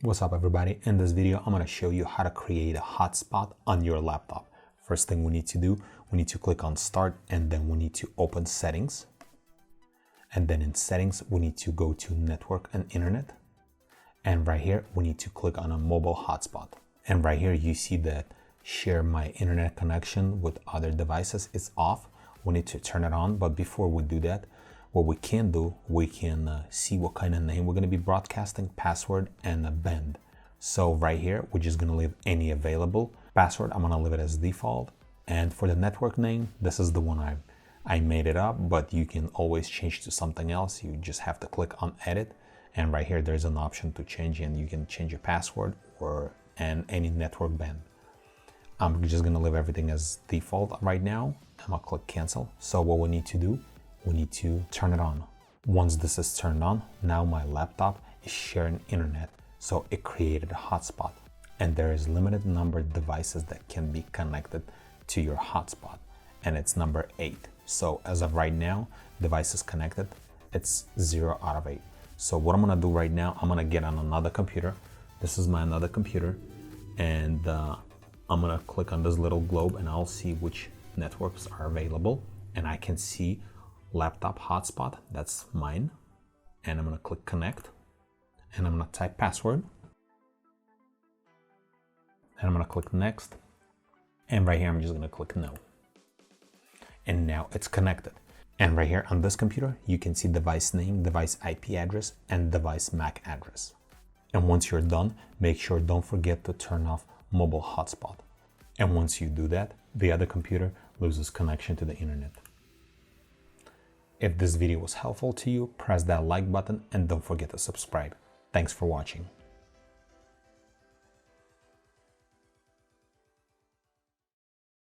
What's up everybody? In this video, I'm going to show you how to create a hotspot on your laptop. First thing we need to do, we need to click on Start and then we need to open Settings. And then in Settings, we need to go to Network and Internet. And right here, we need to click on a mobile hotspot. And right here, you see that share my internet connection with other devices is off. We need to turn it on, but before we do that, what we can do, we can see what kind of name we're going to be broadcasting, password, and a band. So right here, we're just going to leave any available. Password, I'm going to leave it as default. And for the network name, this is the one I made it up, but you can always change to something else. You just have to click on Edit. And right here, there's an option to change, and you can change your password and any network band. I'm just going to leave everything as default right now. I'm going to click Cancel. So what we need to do, we need to turn it on. Once this is turned on, now my laptop is sharing internet. So it created a hotspot, and there is limited number of devices that can be connected to your hotspot, and it's number 8. So as of right now, devices connected, it's 0 out of 8. So what I'm gonna do right now, I'm gonna get on another computer. This is my another computer, and I'm gonna click on this little globe and I'll see which networks are available, and I can see laptop hotspot, that's mine. And I'm gonna click connect and I'm gonna type password and I'm gonna click next, and right here I'm just gonna click no, and now it's connected. And right here on this computer you can see device name, device IP address, and device MAC address. And once you're done, make sure don't forget to turn off mobile hotspot, and once you do that, the other computer loses connection to the internet. If this video was helpful to you, press that like button and don't forget to subscribe. Thanks for watching.